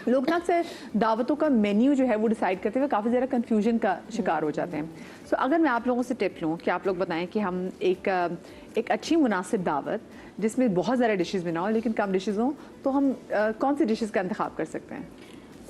लोग ना अक्सर दावतों का मेन्यू जो है वो डिसाइड करते हुए काफ़ी ज़्यादा कंफ्यूजन का शिकार हो जाते हैं। सो अगर मैं आप लोगों से टिप लूँ कि आप लोग बताएं कि हम एक अच्छी मुनासिब दावत जिसमें बहुत ज़्यादा डिशेज़ बनाओ लेकिन कम डिशेज़ हों, तो हम कौन सी डिशेज़ का इंतखाब कर सकते हैं?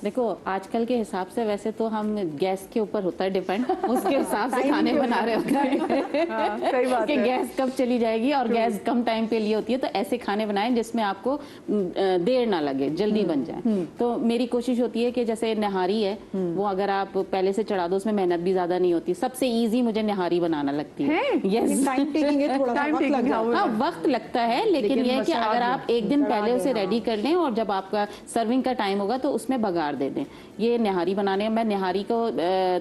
देखो आजकल के हिसाब से वैसे तो हम गैस के ऊपर होता है डिपेंड, उसके हिसाब से खाने बना रहे होते हैं। सही बात कि है। गैस कब चली जाएगी और गैस कम टाइम पे लिए होती है, तो ऐसे खाने बनाएं जिसमें आपको देर ना लगे, जल्दी बन जाए। तो मेरी कोशिश होती है कि जैसे नहारी है वो अगर आप पहले से चढ़ा दो, उसमें मेहनत भी ज्यादा नहीं होती। सबसे ईजी मुझे नहारी बनाना लगती है। यस, टाइम टेकिंग है, थोड़ा सा वक्त लग जाता है। हाँ वक्त लगता है, लेकिन यह है कि अगर आप एक दिन पहले उसे रेडी कर लें और जब आपका सर्विंग का टाइम होगा तो उसमें बघार दे दें। ये निहारी बनाने मैं निहारी को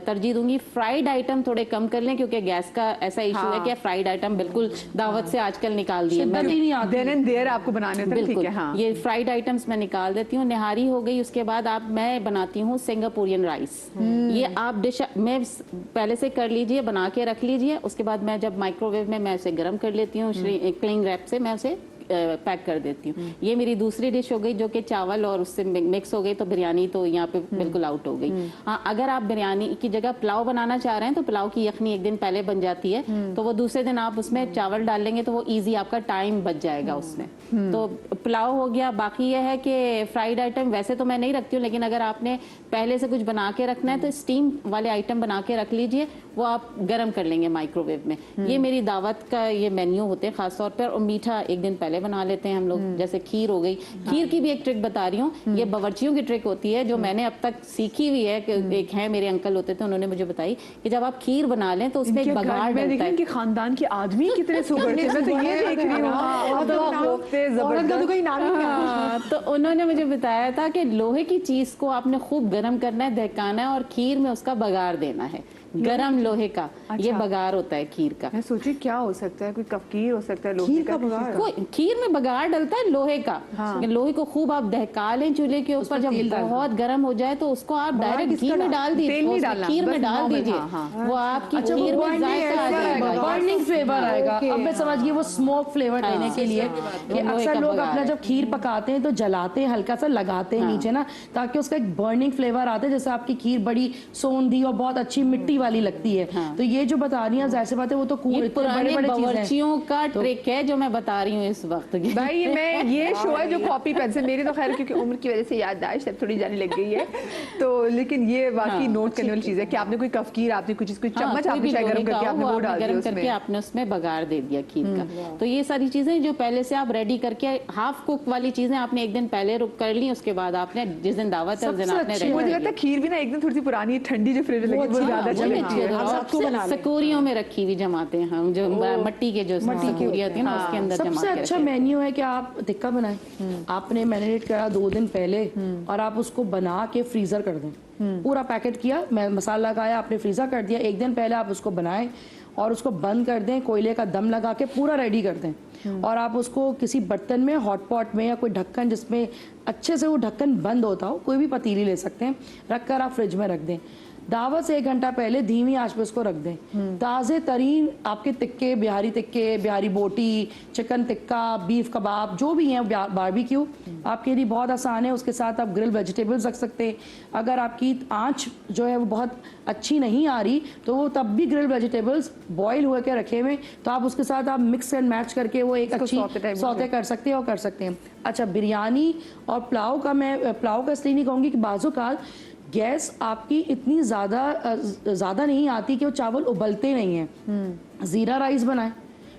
तरजीह दूंगी। फ्राइड आइटम थोड़े कम कर लें क्योंकि गैस का ऐसा इशू है कि फ्राइड आइटम बिल्कुल दावत से आजकल निकाल दिए मैंने। देर आपको बनाने तक, ठीक है। हाँ, ये फ्राइड आइटम्स मैं निकाल देती हूँ। निहारी हो गई, उसके बाद मैं बनाती हूँ सिंगापुरियन राइस। ये आप डिश में पहले से कर लीजिए, बना के रख लीजिए। उसके बाद मैं जब माइक्रोवेव में मैं उसे गर्म कर लेती हूँ, क्लिंग रैप से मैं उसे पैक कर देती हूँ। ये मेरी दूसरी डिश हो गई जो कि चावल और उससे मिक्स हो गई, तो बिरयानी तो यहाँ पे बिल्कुल आउट हो गई। हाँ, अगर आप बिरयानी की जगह पुलाव बनाना चाह रहे हैं तो पुलाव की यखनी एक दिन पहले बन जाती है, तो वो दूसरे दिन आप उसमें चावल डाल लेंगे तो वो इजी आपका टाइम बच जाएगा उसमें। तो पुलाव हो गया। बाकी ये है कि फ्राइड आइटम वैसे तो मैं नहीं रखती हूँ, लेकिन अगर आपने पहले से कुछ बना के रखना है तो स्टीम वाले आइटम बना के रख लीजिए, वो आप गर्म कर लेंगे माइक्रोवेव में। ये मेरी दावत का ये मेन्यू होते हैं खासतौर पर। और मीठा एक दिन पहले बना लेते हैं हम लोग, जैसे खीर हो गई। खीर की भी एक ट्रिक बता रही हूँ, ये बावर्चियों की ट्रिक होती है जो मैंने अब तक सीखी हुई है। कि एक है मेरे अंकल होते थे, उन्होंने मुझे बताई कि जब आप खीर बना लें तो उसमें एक बघार डलता है। कि खानदान के आदमी कितने सुगढ़ते हैं, मैं तो ये देख रही हूँ। तो उन्होंने मुझे बताया था कि लोहे की चीज को आपने खूब गर्म करना है, दहकाना है और खीर में उसका बघार देना है। गरम लोहे का ये बघार होता है खीर का। मैं सोची क्या हो सकता है, कोई कफकीर हो सकता है लोहे का बघार। कोई खीर में बघार डलता है लोहे का। लोहे को खूब आप दहका लें चूल्हे के ऊपर, जब बहुत गर्म हो जाए तो उसको आप डायरेक्ट घी में डाल दीजिए, खीर में डाल दीजिए, वो आपकी खीर में जायका आ जाएगा, बर्निंग फ्लेवर आएगा। अब मैं समझ गई, वो स्मोक फ्लेवर देने के लिए कि अक्सर लोग अपना जब खीर पकाते हैं तो जलाते हैं, हल्का सा लगाते हैं नीचे ना, ताकि उसका एक बर्निंग फ्लेवर आता है, जैसे आपकी खीर बड़ी सोंधी और बहुत अच्छी मिट्टी वाली लगती है। तो ये जो बता रही हैं जाहिर सी बात है वो तो पुराने बावर्चियों का ट्रिक है जो मैं बता रही हूँ इस वक्त की। भाई मैं ये शो है जो कॉपी पेंसिल, मेरी तो खैर क्योंकि उम्र की वजह से याददाश्त अब थोड़ी जाने लग गई है, तो लेकिन ये वाकई नोट करने वाली चीज है कि आपने कोई कफकीर, आपने कोई चीज, कोई चम्मच आपने शायद गर्म करके आपने वो डाल दिया उसमें, आपने उसमें बघार दे दिया खीर का। तो ये सारी चीजें जो पहले से आप रेडी करके, हाफ कुक वाली चीजें आपने एक दिन पहले रुक कर ली, उसके बाद आपने जिस दिन दावत है उस दिन आपने मुझे लगता है खीर भी ना एक दिन थोड़ी सी पुरानी ठंडी जो फ्रिज लगी वो ज्यादा चलती है। सकूरियों में रखी हुई जमाते हैं हम, जो मट्टी के जो सकूरियां होती है ना उसके अंदर जमा के। सबसे अच्छा मेन्यू है कि आप टिक्का बनाएं, आपने मैरिनेट करा 2 दिन पहले और आप उसको बना के फ्रीजर कर दें। पूरा पैकेट किया, मसाला लगाया, आपने फ्रीजर कर दिया, 1 दिन पहले आप उसको बनाएं और उसको बंद कर दें, कोयले का दम लगा के पूरा रेडी कर दें। और आप उसको किसी बर्तन में, हॉट पॉट में या कोई ढक्कन जिसमें अच्छे से वो ढक्कन बंद होता हो, कोई भी पतीली ले सकते हैं, रखकर आप फ्रिज में रख दें। दावत से 1 घंटा पहले धीमी आंच पे उसको रख दें। ताज़े तरीन आपके टिक्के, बिहारी बोटी, चिकन टिक्का, बीफ कबाब जो भी हैं, बारबेक्यू आपके लिए बहुत आसान है। उसके साथ आप ग्रिल वेजिटेबल्स रख सकते हैं। अगर आपकी आंच जो है वो बहुत अच्छी नहीं आ रही तो वो तब भी ग्रिल वेजिटेबल्स बॉईल हुए के रखे हुए, तो आप उसके साथ आप मिक्स एंड मैच करके वो एक अच्छी सौते कर सकते हैं और कर सकते हैं। अच्छा, बिरयानी और पुलाव का मैं पुलाव का इसलिए नहीं कहूँगी कि बाज़-ओ-क़ात गैस आपकी इतनी ज़्यादा नहीं आती कि वो चावल उबलते नहीं हैं। ज़ीरा राइस बनाएं,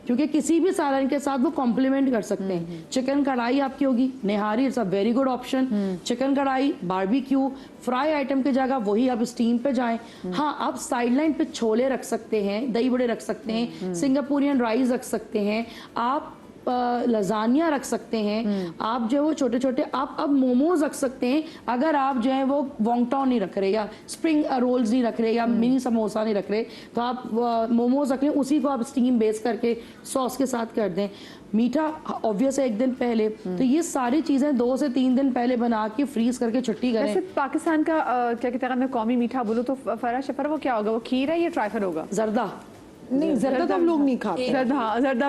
क्योंकि किसी भी सालन के साथ वो कॉम्प्लीमेंट कर सकते हैं। चिकन कढ़ाई आपकी होगी, nihari it's a very good option. Chicken kadai, barbecue, fry item की जगह वही आप स्टीम पे जाएं। हाँ, आप साइडलाइन पे छोले रख सकते हैं, दही बड़े रख सकते हैं, सिंगापुरियन राइस रख सकते हैं, आप लजानिया रख सकते हैं, आप जो है वो छोटे छोटे आप अब मोमोज रख सकते हैं। अगर आप जो है वो वोंगटाओ नहीं रख रहे या स्प्रिंग रोल्स नहीं रख रहे या मिनी समोसा नहीं रख रहे, तो आप मोमोज रख लें, उसी को आप स्टीम बेस करके सॉस के साथ कर दें। मीठा ऑब्वियस है 1 दिन पहले, तो ये सारी चीजें 2 से 3 दिन पहले बना के फ्रीज करके छुट्टी करें। वैसे पाकिस्तान का क्या कहते हैं, मैं कौमी मीठा बोलूँ तो फरा शफर वो क्या होगा, वो खीर है या ट्राइफल होगा? जर्दा नहीं जर्दा तो हम लोग नहीं खाते। जर्दा, हाँ, जर्दा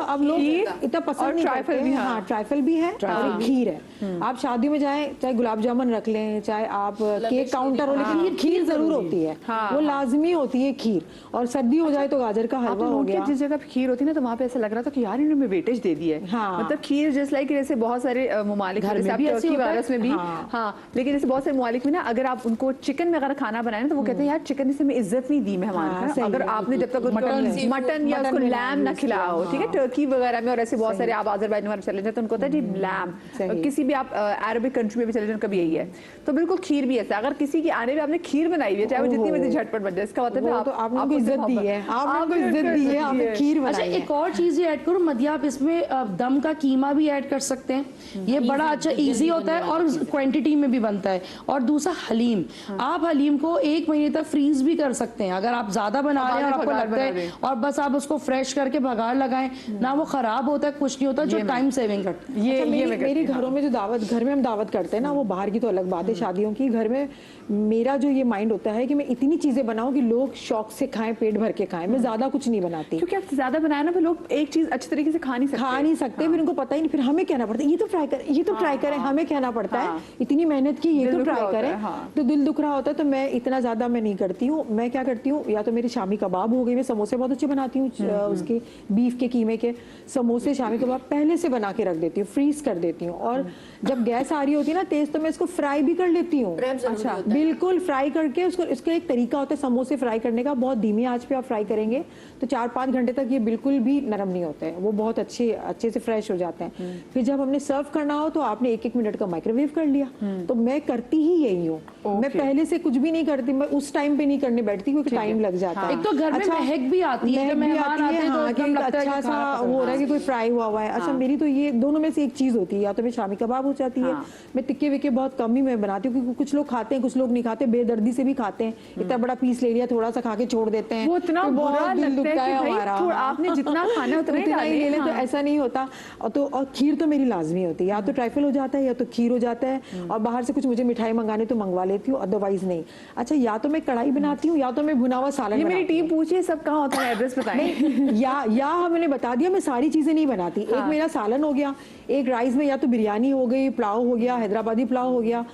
अब लोग इतना पसंद नहीं करते हैं। हाँ, ट्राइफल भी है और एक खीर है। आप शादियों में जाएं, चाहे गुलाब जामुन रख लें, चाहे आप केक काउंटर हो, लेकिन ये खीर जरूर होती है। वो लाजमी होती है खीर। और सर्दी हो जाए तो गाजर का हलवा हो गया। जिस जगह खीर होती है ना, तो वहाँ पे ऐसा लग रहा था कि यार इन्होंने वेटेज दे दी है। मतलब खीर जैसे लाइक जैसे बहुत सारे ममालिक घर में भी ऐसे टर्की होता है। वायरस में भी, हाँ, लेकिन जैसे बहुत सारे ममालिक में ना, अगर आप उनको चिकन में अगर खाना बनाए ना, तो वो कहते हैं यार चिकन से हमें इज्जत नहीं दी मेहमान को। अगर आपने जब तक मटन या उसको लैम ना खिलाओ, ठीक है, टर्की वगैरह में और ऐसे बहुत सारे आप अजरबैजान वगैरह चले जाते हैं, उनको होता है जी लैम। किसी भी आप अरबिक कंट्री में भी चले जाए, उनका भी यही है। तो बिल्कुल खीर भी ऐसा, अगर किसी की आने में आपने खीर बनाई हुई है, चाहे वो जितनी मर्जी झटपट बन जाए, इसका मतलब है आपने इज्जत दी है, आपने इज्जत दी है, आपने खीर बनाई है। अच्छा, एक और चीज ये ऐड करो मदिया, आप इसमें दम का कीमा भी ऐड कर सकते हैं। ये बड़ा अच्छा इजी होता है और क्वांटिटी में भी बनता है। और दूसरा हलीम, आप हलीम को 1 महीने तक फ्रीज भी कर सकते हैं। अगर आप ज्यादा बना रहे हैं और आपको लगता है, और बस आप उसको फ्रेश करके भगाड़ लगाएं ना, वो खराब होता है, कुछ नहीं होता, जो टाइम सेविंग करता है। ये मेरे घरों में जो घर में हम दावत करते हैं ना, वो बाहर की तो अलग बात है, शादियों की। घर में मेरा जो ये माइंड होता है कि मैं इतनी चीजें बनाऊं कि लोग शौक से खाएं, पेट भर के खाएं। मैं ज्यादा कुछ नहीं बनाती, क्योंकि आप ज्यादा बनाए ना, फिर लोग एक चीज अच्छी तरीके से खा नहीं सकते। फिर उनको पता ही नहीं, फिर हमें कहना पड़ता है ये तो ट्राई करें, ये तो ट्राई करें, हमें कहना पड़ता है इतनी मेहनत की, ये तो ट्राई करें। तो दिल दुख रहा होता है। तो मैं इतना ज्यादा मैं नहीं करती हूँ। मैं क्या करती हूँ, या तो मेरी शामी कबाब हो गई, मैं समोसे बहुत अच्छे बनाती हूँ, उसके बीफ के कीमे के समोसे, शामी कबाब पहले से बना के रख देती हूँ, फ्रीज कर देती हूँ। और जब गैस आ रही होती है ना तेज, तो मैं इसको फ्राई भी कर लेती हूँ। अच्छा, बिल्कुल फ्राई करके उसको, इसका एक तरीका होता है समोसे फ्राई करने का, बहुत धीमी आंच पे आप फ्राई करेंगे तो 4-5 घंटे तक ये बिल्कुल भी नरम नहीं होते हैं, वो बहुत अच्छे से फ्रेश हो जाते हैं। फिर जब हमने सर्व करना हो तो आपने 1-1 मिनट का माइक्रोवेव कर लिया। तो मैं करती ही यही हूँ, मैं पहले से कुछ भी नहीं करती, मैं उस टाइम पे नहीं करने बैठती क्योंकि टाइम लग जाता है। एक तो घर में महक भी आती है, जब मेहमान आते हैं तो एकदम लगता है अच्छा सा वो हो रहा है कि कोई फ्राई हुआ है। अच्छा, मेरी तो ये दोनों में से एक चीज होती है, या तो मैं शामी कबाब हो जाती है। मैं टिक्के विक्के बहुत कम ही मैं बनाती हूँ, क्योंकि कुछ लोग खाते हैं, कुछ लोग नहीं खाते, बेदर्दी से भी खाते हैं। इतना बड़ा पीस ले लिया, थोड़ा सा खा के छोड़ देते हैं, वो इतना बुरा लगता है हमारा। आपने जितना खाना उतना ही ले लें, तो ऐसा नहीं होता। और खीर तो मेरी लाजमी होती है, या तो ट्राइफल हो जाता है या तो खीर हो जाता है। और बाहर से कुछ मुझे मिठाई मंगाने तो मंगवा लेती हूँ, अदरवाइज नहीं। अच्छा, या तो मैं कढ़ाई बनाती हूँ, या तो मैं भुना हुआ सालन। ये मेरी टीम पूछिए सब कहाँ होता है, एड्रेस बताएं। या मैंने बता दिया, मैं सारी चीजें नहीं बनाती। एक मेरा सालन हो गया, एक राइस में या तो बिरयानी हो गई, पुलाव हो गया, हैदराबादी पुलाव हो गया,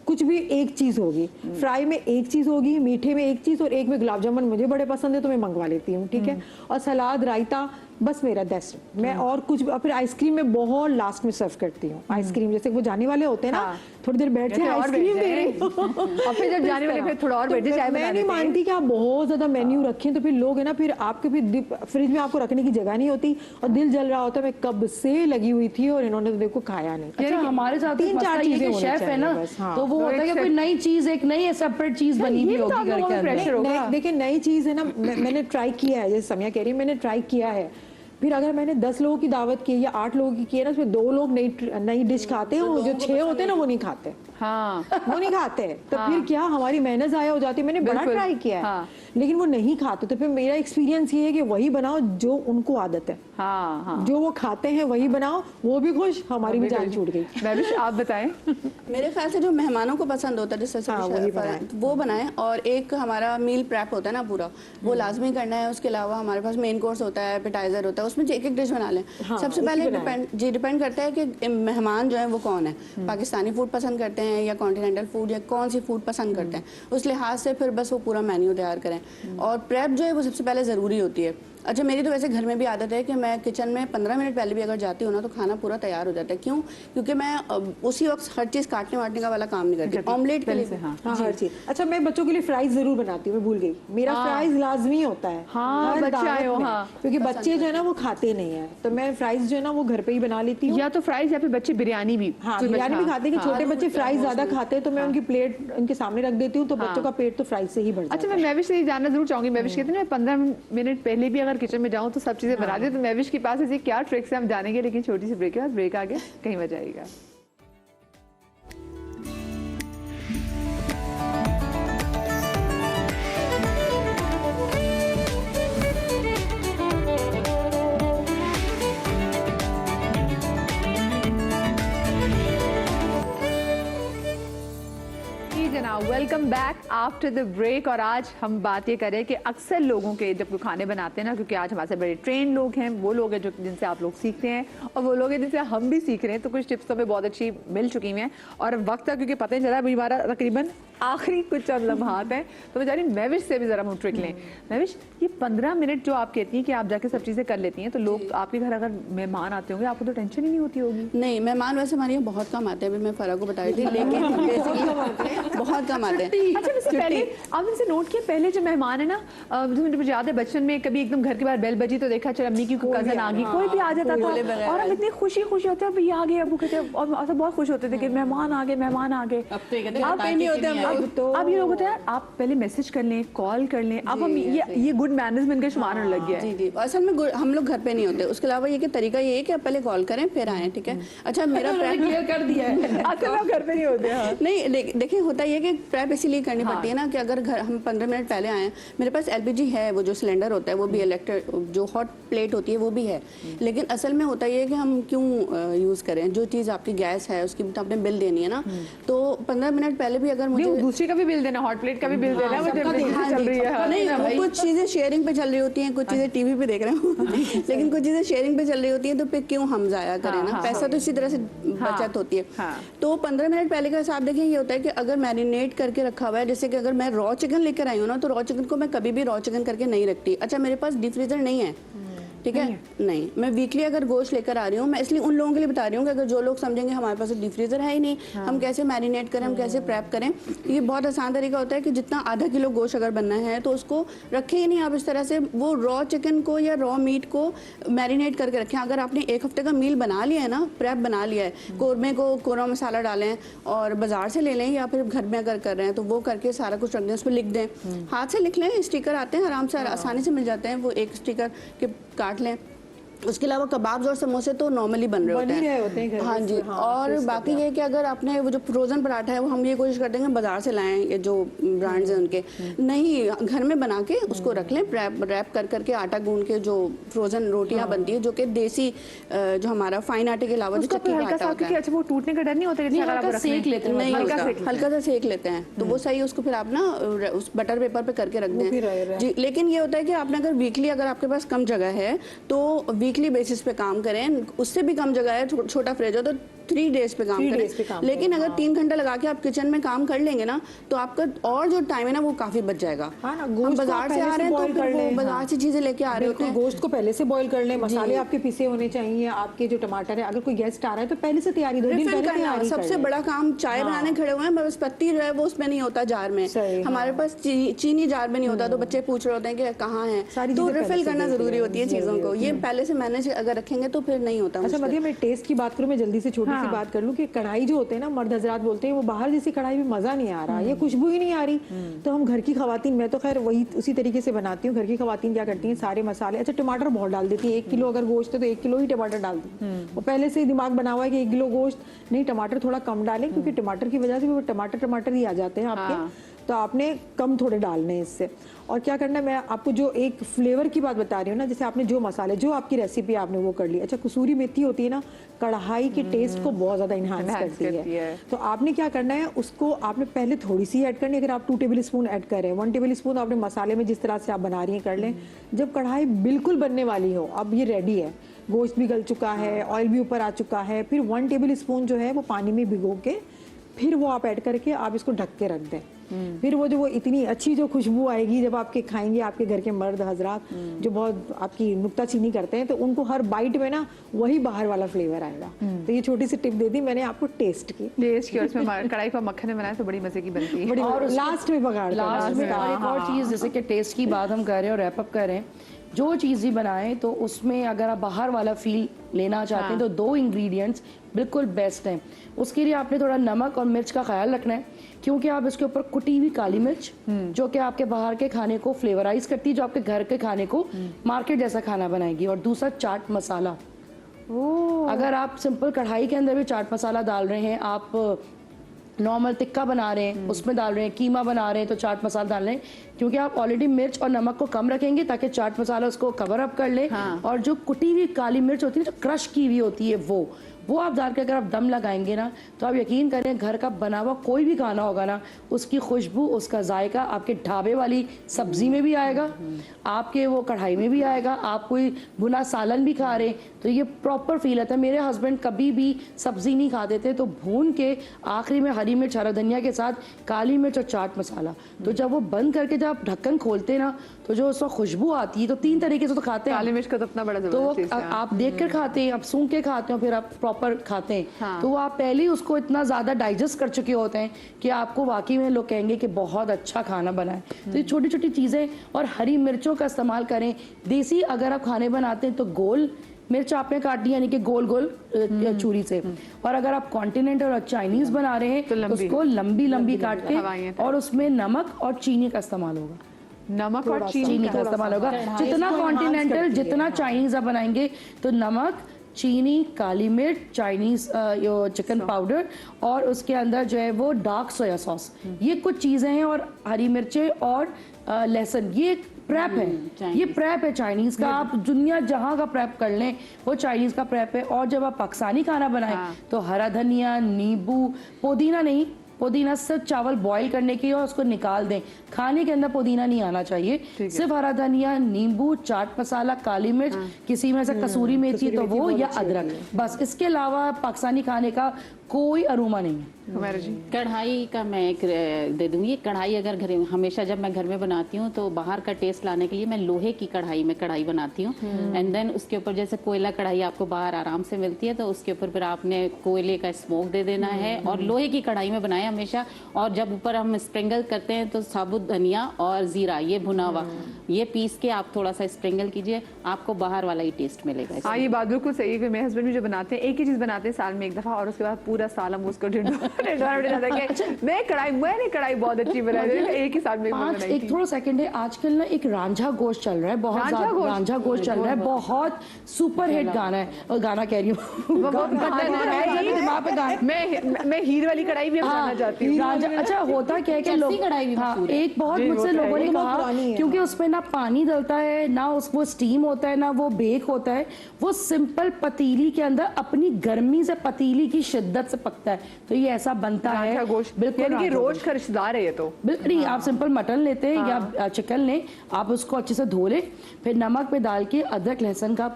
कुछ भी एक चीज होगी। फ्राई में एक चीज होगी, मीठे में एक चीज, और एक में गुलाब जामुन मुझे बड़े पसंद है तो मैं मंगवा लेती हूँ, ठीक है। और सलाद, रायता, बस मेरा दैट्स। मैं और कुछ, फिर आइसक्रीम में बहुत लास्ट में सर्व करती हूँ। आइसक्रीम जैसे वो जाने वाले होते हैं ना, थोड़ी देर बैठ जाए, आइसक्रीम दे रही हूँ, और फिर जब जाने वाले फिर थोड़ा और बैठ जाए। मैं नहीं मानती कि आप बहुत ज्यादा मेन्यू रखें, तो फिर लोग है ना, फिर आपके फिर फ्रिज में आपको रखने की जगह नहीं होती, और दिल जल रहा होता है। मैं कब से लगी हुई थी और इन्होंने तो देखो खाया नहीं। अच्छा, हमारे साथ 3-4 चीजें शेफ है ना, तो वो होता है कि कोई नई चीज, एक नई सेपरेट चीज बनी हुई होगी घर के अंदर। देखिए, नई चीज है ना, मैंने ट्राई किया है, जैसे समिया कह रही है, मैंने ट्राई किया है। फिर अगर मैंने 10 लोगों की दावत की या 8 लोगों की है ना, उसमें 2 लोग नई डिश खाते हैं, जो 6 होते हैं ना वो नहीं खाते। हाँ, वो नहीं खाते, तो फिर क्या हमारी मेहनत ज़ाया हो जाती है। मैंने बड़ा ट्राई किया है, लेकिन वो नहीं खाते। तो फिर मेरा एक्सपीरियंस ये है कि वही बनाओ जो उनको आदत है। जो वो खाते हैं वही बनाओ, वो भी खुश, हमारी भी जान छूट गई। मैं आप बताएं। मेरे ख्याल से जो मेहमानों को पसंद होता है, जिस तरह से वो बनाएं। और एक हमारा मील प्रेप होता है ना पूरा, वो लाजमी करना है। उसके अलावा हमारे पास मेन कोर्स होता है, एपेटाइजर होता है, उसमें एक डिश बना लें। सबसे पहले डिपेंड करता है कि मेहमान जो है वो कौन है, पाकिस्तानी फूड पसंद करते हैं या कॉन्टिनेंटल फूड, या कौन सी फूड पसंद करते हैं, उस लिहाज से फिर बस वो पूरा मेन्यू तैयार करें। और प्रेप जो है वो सबसे पहले ज़रूरी होती है। अच्छा, मेरी तो वैसे घर में भी आदत है कि मैं किचन में 15 मिनट पहले भी अगर जाती हूँ ना, तो खाना पूरा तैयार हो जाता है। क्यों? क्योंकि मैं उसी वक्त हर चीज़ काटने वाटने का वाला काम नहीं करती। ऑमलेट के लिए हर चीज़। अच्छा, मैं बच्चों के लिए फ्राइज जरूर बनाती हूँ, मैं भूल गई, मेरा फ्राइज लाजमी होता है। क्योंकि बच्चे जो है ना वो खाते नहीं है, तो मैं फ्राइज जो है ना वो घर पे ही बना लेती हूँ। या तो फ्राइज या फिर बच्चे बिरयानी भी, बिरयानी भी खाते हैं। छोटे बच्चे फ्राइज ज्यादा खाते हैं, तो मैं उनकी प्लेट उनके सामने रख देती हूँ, तो बच्चों का पेट तो फ्राइज से ही भर जाता है। अच्छा, मैं महविश से जानना जरूर चाहूंगी। महविश कहते हैं 15 मिनट पहले भी अगर किचन में जाऊँ तो सब चीजें बना दी। तो महविश के पास ऐसी क्या ट्रिक्स है हम जानेंगे, लेकिन छोटी सी ब्रेक के बाद। ब्रेक आगे कहीं मजा आएगा। जनाब, welcome back after the break. और आज हम बात ये करें कि अक्सर लोगों के जब वो खाने बनाते हैं ना, क्योंकि आज हमारे से बड़े ट्रेन लोग हैं, वो लोग हैं जो जिनसे आप लोग सीखते हैं और वो लोग हैं जिनसे हम भी सीख रहे हैं, तो कुछ टिप्स तो हमें बहुत अच्छी मिल चुकी हैं और वक्त का क्योंकि पता नहीं चला अभी हमारा तकरीबन आखिरी कुछ चंद लम्हात हैं, तो मैं जा रही महविश से भी ज़रा हम ट्रिक लें। महविश, ये 15 मिनट जो आप कहती हैं कि आप जाके सब चीज़ें कर लेती हैं, तो लोग आपके घर अगर मेहमान आते होंगे आपको तो टेंशन ही नहीं होती होगी? नहीं, मेहमान वैसे हमारे यहाँ बहुत कम आते हैं, अभी मैं फ़रा को बता रही थी, लेकिन बेसिकली बहुत कम आते हैं। अच्छा, वैसे पहले आप इनसे नोट किया, पहले जो मेहमान है ना, मुझे याद है बचपन में कभी एकदम घर के बाहर बेल बजी तो देखा चल अम्मी की कजन आ गई, कोई भी आ जाता था और हम इतनी खुशी होते हैं भैया आ गए, अबू कहते हैं, और सब बहुत खुश होते थे कि मेहमान आ गए, मेहमान आ गए। अब नहीं होते हम लोग। अब ये लोग होते हैं आप पहले मैसेज कर लें, कॉल कर लें, अब हम ये गुड मैनर्स में इनका शुमार होने लग गया है। जी, असल में हम लोग घर पे नहीं होते। उसके अलावा ये कि तरीका ये है कि आप पहले कॉल करें फिर आएँ, ठीक है? अच्छा, मेरा प्रेप क्लियर कर दिया है। असल में घर पे नहीं होते। हाँ। नहीं, देखिए होता ये कि प्रेप इसीलिए करनी पड़ती है ना कि अगर घर हम 15 मिनट पहले आए, मेरे पास एलपीजी है, वो जो सिलेंडर होता है वो भी इलेक्ट्रिक जो हॉट प्लेट होती है वो भी है, लेकिन असल में होता ये है कि हम क्यों यूज़ करें, जो चीज़ आपकी गैस है उसकी तो आपने बिल देनी है ना, तो 15 मिनट पहले भी अगर मुझे दूसरी का भी बिल देना, हॉट प्लेट का भी बिल देना, चल रही है। नहीं, वो कुछ चीज़ें शेयरिंग पे चल रही होती हैं, कुछ चीज़ें टीवी पे देख रहे हो लेकिन कुछ चीज़ें शेयरिंग पे चल रही होती हैं, तो फिर क्यों हम जाया करें ना, पैसा तो इसी तरह से बचत होती है। तो 15 मिनट पहले का हिसाब देखें, ये होता है कि अगर मैरिनेट करके रखा हुआ है, जैसे कि अगर मैं रॉ चिकन लेकर आई हूँ ना, तो रॉ चिकन को मैं कभी भी रॉ चिकन करके नहीं रखती। अच्छा, मेरे पास डीप फ्रीजर नहीं है, ठीक है? नहीं, मैं वीकली अगर गोश्त लेकर आ रही हूँ, मैं इसलिए उन लोगों के लिए बता रही हूँ कि अगर जो लोग समझेंगे हमारे पास डीप फ्रीजर है ही नहीं, हम कैसे मैरिनेट करें, हम कैसे प्रेप करें, ये बहुत आसान तरीका होता है कि जितना आधा किलो गोश्त अगर बनना है तो उसको रखें ही नहीं आप इस तरह से, वो रॉ चिकन को या रॉ मीट को मैरिनेट करके रखें। अगर आपने एक हफ्ते का मील बना लिया है ना, प्रेप बना लिया है, कौरमे को कोरमा मसाला डालें और बाजार से ले लें या फिर घर में अगर कर रहे हैं तो वो करके सारा कुछ रख दें, उस पर लिख दें, हाथ से लिख लें, स्टिकर आते हैं आराम से, आसानी से मिल जाते हैं, वो एक स्टिकर के काट लें। उसके अलावा कबाब्स और समोसे तो नॉर्मली बन रहे होते हैं। हाँ जी, और बाकी ये कि अगर आपने वो जो फ्रोजन पराठा है वो हम ये कोशिश करते हैं बाजार से लाएं, ये जो ब्रांड्स हैं उनके नहीं, घर में बना के उसको रख लें, रैप कर करके आटा गूंद के जो फ्रोजन रोटियां बनती है, जो कि देसी जो हमारा फाइन आटे के अलावा जो चक्की का आटा होता है। अच्छा, वो टूटने का डर नहीं होता? हल्का सेक लेते हैं, नहीं, हल्का सा सेक लेते हैं तो वो सही, उसको फिर आप ना उस बटर पेपर पे करके रख दें जी। लेकिन ये होता है कि आपने अगर वीकली, अगर आपके पास कम जगह है तो वीकली बेसिस पे काम करें, उससे भी कम जगह है, छोटा फ्रिज हो तो 3 डेज पे काम करें। लेकिन अगर 3 घंटा लगा के आप किचन में काम कर लेंगे ना, तो आपका और जो टाइम है ना वो काफी बच जाएगा। हम बाजार से आ रहे हैं तो फिर वो बाजार से चीजें लेके आ रहे होते हैं। गोश्त को पहले से बॉईल कर लें, मसाले आपके पिसे होने चाहिए, आपके जो टमाटर है, अगर कोई गेस्ट आ रहा है तो पहले से तैयारी, 2 दिन पहले तैयारी। सबसे बड़ा काम चाय बनाने खड़े हुए हैं, बस पत्ती जो है वो उसमें नहीं होता जार में, हमारे पास चीनी जार में नहीं होता, तो बच्चे पूछ रहे होते हैं कि कहाँ है, तो रिफिल करना जरूरी होती है चीजों को, ये पहले से मैनेज अगर रखेंगे तो फिर नहीं होता। अच्छा मदिया, मैं टेस्ट की बात करूँ, मैं जल्दी से छोटी सी बात कर लूँ कि कढ़ाई जो होते हैं ना, मर्द हजरात बोलते हैं वो बाहर जैसी कढ़ाई में मजा नहीं आ रहा, ये खुशबू ही नहीं आ रही, तो हम घर की खवातीन, मैं तो खैर वही उसी तरीके से बनाती हूँ, घर की खवातीन क्या करती हैं, सारे मसाले, अच्छा टमाटर बहुत डाल देती है, 1 किलो अगर गोश्त है तो 1 किलो ही टमाटर डालती है, वो पहले से ही दिमाग बना हुआ है कि 1 किलो गोश्त नहीं, टमाटर थोड़ा कम डालें, क्योंकि टमाटर की वजह से वो टमाटर ही आ जाते हैं आपके, तो आपने कम थोड़े डालने हैं इससे। और क्या करना है, मैं आपको जो एक फ्लेवर की बात बता रही हूँ ना, जैसे आपने जो मसाले, जो आपकी रेसिपी आपने वो कर ली, अच्छा कसूरी मेथी होती है ना, कढ़ाई के टेस्ट को बहुत ज़्यादा इन्हांस करती है, तो आपने क्या करना है, उसको आपने पहले थोड़ी सी ऐड करनी है, अगर आप 2 टेबल स्पून ऐड कर रहे हैं, 1 टेबल स्पून आपने मसाले में जिस तरह से आप बना रही हैं कर लें, जब कढ़ाई बिल्कुल बनने वाली हो, अब ये रेडी है, गोश्त भी गल चुका है, ऑयल भी ऊपर आ चुका है, फिर 1 टेबल स्पून जो है वो पानी में भिगो के फिर वो आप ऐड करके आप इसको ढक के रख दें, फिर वो जो वो इतनी अच्छी जो खुशबू आएगी जब आपके खाएंगे आपके घर के मर्द हजरात जो बहुत आपकी नुक्ताचीनी करते हैं, तो उनको हर बाइट में ना वही बाहर वाला फ्लेवर आएगा। तो ये छोटी सी टिप दे दी मैंने आपको टेस्ट की और उसमें कढ़ाई पर मक्खन में बनाए तो बड़ी मजे की बनती है, और लास्ट में बगाड़, लास्ट में एक और चीज़, जैसे कि टेस्ट की बात हम कर रहे हैं और रैप अप कर रहे हैं, जो चीज़ ही बनाएं तो उसमें अगर आप बाहर वाला फील लेना चाहते हैं तो 2 इंग्रेडिएंट्स बिल्कुल बेस्ट हैं। उसके लिए आपने थोड़ा नमक और मिर्च का ख्याल रखना है, क्योंकि आप इसके ऊपर कुटी हुई काली मिर्च जो कि आपके बाहर के खाने को फ्लेवराइज करती है, जो आपके घर के खाने को मार्केट जैसा खाना बनाएगी, और दूसरा चाट मसाला। अगर आप सिंपल कढ़ाई के अंदर भी चाट मसाला डाल रहे हैं, आप नॉर्मल टिक्का बना रहे हैं उसमें डाल रहे हैं, कीमा बना रहे हैं तो चाट मसाला डाल रहे हैं, क्योंकि आप ऑलरेडी मिर्च और नमक को कम रखेंगे ताकि चाट मसाला उसको कवर अप कर ले। और जो कुटी हुई काली मिर्च होती है, जो क्रश की हुई होती है, वो आप डाल के अगर आप दम लगाएंगे ना, तो आप यकीन करें घर का बना हुआ कोई भी खाना होगा ना, उसकी खुशबू, उसका जायका आपके ढाबे वाली सब्जी में भी आएगा, आपके वो कढ़ाई में भी आएगा। आप कोई भुना सालन भी खा रहे हैं तो ये प्रॉपर फील आता है। मेरे हस्बैंड कभी भी सब्जी नहीं खाते थे, तो भून के आखिरी में हरी मिर्च, हरा धनिया के साथ काली मिर्च और चाट मसाला, तो जब वो बंद करके जब आप ढक्कन खोलते ना, तो जो उसका खुशबू आती है, तो 3 तरीके से तो खाते हैं। काली मिर्च का तो अपना बड़ा तो जबरदस्त टेस्ट है। आप देख कर खाते हैं, आप सूंघ के खाते हो, फिर आप प्रॉपर खाते हैं। हाँ। तो वो आप पहले ही उसको इतना ज्यादा डाइजेस्ट कर चुके होते हैं कि आपको वाकई में लोग कहेंगे कि बहुत अच्छा खाना बना है। तो ये छोटी छोटी चीजें, और हरी मिर्चों का इस्तेमाल करें। देसी अगर आप खाने बनाते हैं तो गोल मिर्च आपने काटनी, यानी कि गोल गोल छुरी से, और अगर आप कॉन्टिनेंटल और चाइनीज बना रहे हैं तो उसको लंबी लंबी काट के, और उसमें नमक और चीनी का इस्तेमाल होगा। नमक और चीनी का इस्तेमाल होगा। जितना कॉन्टिनेंटल, जितना चाइनीज आप बनाएंगे तो नमक, चीनी, काली मिर्च, चाइनीज चिकन पाउडर, और उसके अंदर जो है वो डार्क सोया सॉस, ये कुछ चीजें हैं, और हरी मिर्चें और लहसुन। ये प्रेप है, ये प्रेप है चाइनीज का। आप दुनिया जहां का प्रेप कर लें, वो चाइनीज का प्रेप है। और जब आप पाकिस्तानी खाना बनाएं तो हरा धनिया, नींबू, पुदीना नहीं, पुदीना सिर्फ चावल बॉईल करने के और उसको निकाल दें, खाने के अंदर पुदीना नहीं आना चाहिए। सिर्फ हरा धनिया, नींबू, चाट मसाला, काली मिर्च, किसी में से कसूरी मेथी तो वो, या अदरक, बस। इसके अलावा पाकिस्तानी खाने का कोई अरोमा नहीं है। कढ़ाई का मैं एक दे दूंगी। कढ़ाई अगर घर हमेशा जब मैं घर में बनाती हूँ तो बाहर का टेस्ट लाने के लिए मैं लोहे की कढ़ाई में कढ़ाई बनाती हूँ। एंड देन उसके ऊपर जैसे कोयला कढ़ाई आपको बाहर आराम से मिलती है, तो उसके ऊपर फिर आपने कोयले का स्मोक दे देना है, और लोहे की कढ़ाई में बनाए हमेशा। और जब ऊपर हम स्प्रिंगल करते हैं तो साबुत धनिया और जीरा ये भुना हुआ ये पीस के आप थोड़ा सा स्प्रिंगल कीजिए, आपको बाहर वाला ही टेस्ट मिलेगा। हाँ, ये बात बिल्कुल सही है। मेरे हस्बैंड भी जो बनाते हैं एक ही चीज बनाते हैं साल में एक दफा, और उसके बाद पूरा साल हम उसको मैंने कढ़ाई बहुत अच्छी बनाई, एक ही साल में एक थोड़ा सेकंड है, आजकल ना एक रांझा गोश्त चल रहा है, बहुत ज्यादा रांझा गोश्त चल रहा है, बहुत सुपर हिट गाना है। और गाना कह रही हूँ मैं हीर वाली कढ़ाई भी बनाना चाहती हूँ। अच्छा, होता क्या है कि लोग, एक बहुत मुझसे लोगों ने कहा, क्योंकि उसमें ना पानी डलता है, ना उसको स्टीम होता है, ना वो बेक होता है, वो सिंपल पतीली के अंदर अपनी गर्मी से, पतीली की शिद्दत से पकता है, तो ये ऐसा बनता है। बिल्कुल रोज का रिश्तेदार है ये तो। बिल्कुल नहीं, आप सिंपल मटन लेते हैं या चिकन लें, आप उसको अच्छे से धो लें, फिर नमक में डाल के अदरक लहसुन का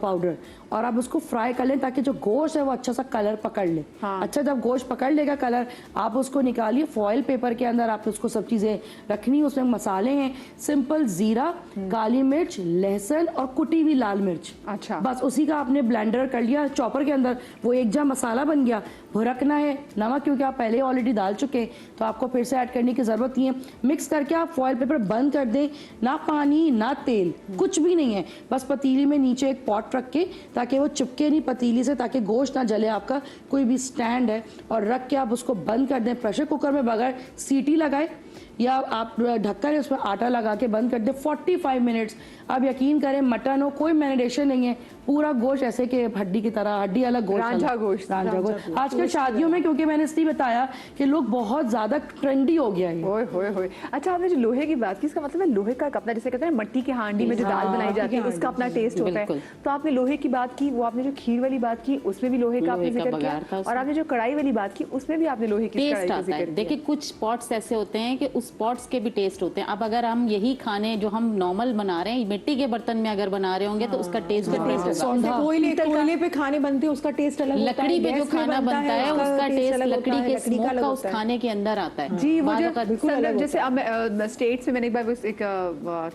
पाउडर, और आप उसको फ्राई कर लें ताकि जो गोश्त है वो अच्छा सा कलर पकड़ ले। अच्छा, जब गोश्त पकड़ लेगा कलर, आप उसको निकालिए, फॉइल पेपर के अंदर आप उसको सब चीजें रखनी। उसमें मसाले हैं सिंपल, जीरा, काली मिर्च, लहसुन और कुटी हुई लाल मिर्च। अच्छा, बस उसी का आपने ब्लेंडर कर लिया चॉपर के अंदर, वो एक जा मसाला बन गया। भुरकना है नमक, क्योंकि आप पहले ऑलरेडी डाल चुके हैं तो आपको फिर से ऐड करने की जरूरत नहीं है। मिक्स करके आप फॉइल पेपर बंद कर दें, ना पानी ना तेल, कुछ भी नहीं है, बस पतीली में नीचे एक पॉट रख के, ताकि वो चिपके नहीं पतीली से, ताकि गोश्त ना जले आपका। कोई भी स्टैंड है, और रख के आप उसको बंद कर दें। प्रेशर कुकर में बगैर सीटी लगाए, या आप ढक्कन है उसमें आटा लगा के बंद कर दें 45 मिनट्स। अब यकीन करें, मटन हो, कोई मैरिनेशन नहीं है, पूरा गोश्त ऐसे के हड्डी की तरह, हड्डी अलग गोश्त, रांझा गोश्त। आजकल शादियों में, क्योंकि मैंने इसलिए बताया कि लोग बहुत ज्यादा ट्रेंडी हो गया है। होए। अच्छा, आपने जो लोहे की बात की, इसका मतलब है लोहे का अपना, जैसे कहते हैं मट्टी की हांडी में जो दाल बनाई जाती है उसका अपना टेस्ट होता है। तो आपने लोहे की बात की, वो आपने जो खीर वाली बात की उसमें भी लोहे का आपने जिक्र किया, और आपने जो कढ़ाई वाली बात की उसमें भी आपने लोहे की टेस्ट आता है। देखिए, कुछ पॉट्स ऐसे होते हैं कि उस पॉट्स के भी टेस्ट होते हैं। अब अगर हम यही खाने जो हम नॉर्मल बना रहे हैं, मिट्टी के बर्तन में अगर बना रहे होंगे तो उसका टेस्ट कोयले पे खाने बनते हैं, उसका टेस्ट अलग होता है। लकड़ी पे जो खाना बनता है उसका टेस्ट लकड़ी के स्मोक का उस खाने के अंदर आता है। जी, वो जैसे अब स्टेट्स में मैंने एक बार एक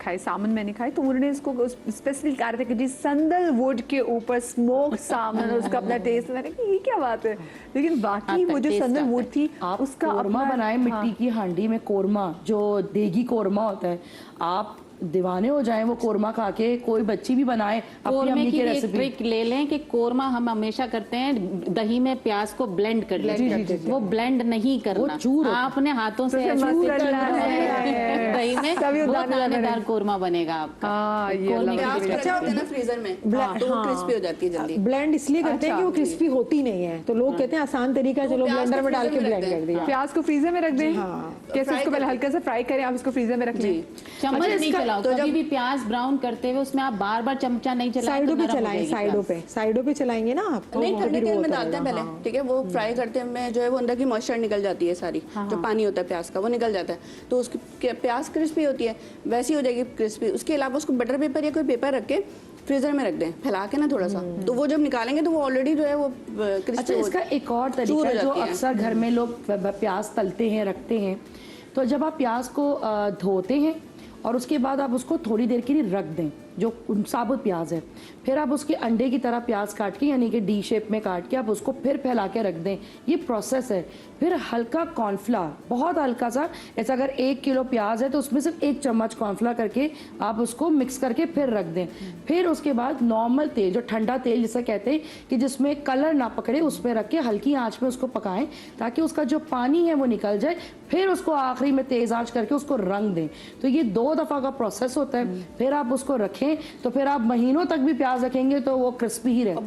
खाई, सामन मैंने खाई, तो उन्होंने इसको स्पेसिफिक कहा था कि जी सैंडल वुड के ऊपर स्मोक सामन, उसका अपना टेस्ट। मैंने कहा ये क्या बात है, लेकिन बाकी वो जो सैंडल वुड थी उसका कोरमा बनाए मिट्टी की हांडी में, कोरमा जो देगी कोरमा होता है, आप दीवाने हो जाएं वो कोरमा खा के। कोई बच्ची भी बनाए अपनी अम्मी की रेसिपी। ट्रिक ले लें कि कोरमा हम हमेशा करते हैं दही में प्याज को ब्लेंड कर लेते हैं, वो ब्लेंड नहीं करना, आपने हाथों से दही में बहुत दानेदार कोरमा बनेगा आपका। अच्छा होता है ना फ्रीजर में, तो वो क्रिस्पी हो जाती है जल्दी। ब्लेंड इसलिए करते हैं कि वो क्रिस्पी होती नहीं है, तो लोग कहते हैं आसान तरीका, चलो ब्लेंडर में डाल के ब्लेंड कर दिया। प्याज को फ्रीजर में रख दें, कैसे इसको पहले हल्का सा फ्राई करें, आप इसको फ्रीजर में रख लें। चम्मच नहीं चलाओ, तो कभी भी प्याज ब्राउन करते हुए उसमें आप बार बार चमचा नहीं चलाएं साइडों तो पे नरम हो चलाएं, जाएगी साइडों पे चलाएंगे ना आप तो नहीं, वो ठंडे फिर तेल वो में होता डालते हैं रहेगा, पहले, हाँ। ठीक है, वो फ्राई करते में जो है वो अंदर की मॉइस्चर निकल जाती है सारी, जो पानी होता है प्याज का वो निकल जाता है, तो उसकी प्याज क्रिस्पी होती है, वैसी हो जाएगी क्रिस्पी। उसके अलावा उसको बटर पेपर या कोई पेपर रख के फ्रीजर में रख दें, फैला के ना थोड़ा सा, तो वो जब निकालेंगे तो वो ऑलरेडी जो है वो क्रिस्पी अच्छा, इसका एक और चूर तरीका हो है जो जाती है। अक्सर घर में लोग प्याज तलते हैं, रखते हैं। तो जब आप प्याज को धोते हैं और उसके बाद आप उसको थोड़ी देर के लिए रख दें, जो साबुत प्याज है, फिर आप उसके अंडे की तरह प्याज काट के यानी कि डी शेप में काट के आप उसको फिर फैला के रख दें। ये प्रोसेस है। फिर हल्का कॉर्नफ्लावर, बहुत हल्का सा, ऐसा अगर 1 किलो प्याज है तो उसमें सिर्फ 1 चम्मच कॉर्नफ्लावर करके आप उसको मिक्स करके फिर रख दें। फिर उसके बाद नॉर्मल तेल, जो ठंडा तेल जिसे कहते हैं कि जिसमें कलर ना पकड़े, उस पर रख के हल्की आंच में उसको पकाएं ताकि उसका जो पानी है वो निकल जाए। फिर उसको आखिरी में तेज आंच करके उसको रंग दें। तो ये 2 दफ़ा का प्रोसेस होता है। फिर आप उसको रखें तो फिर आप महीनों तक भी प्याज रखेंगे तो वो क्रिस्पी ही रहता है।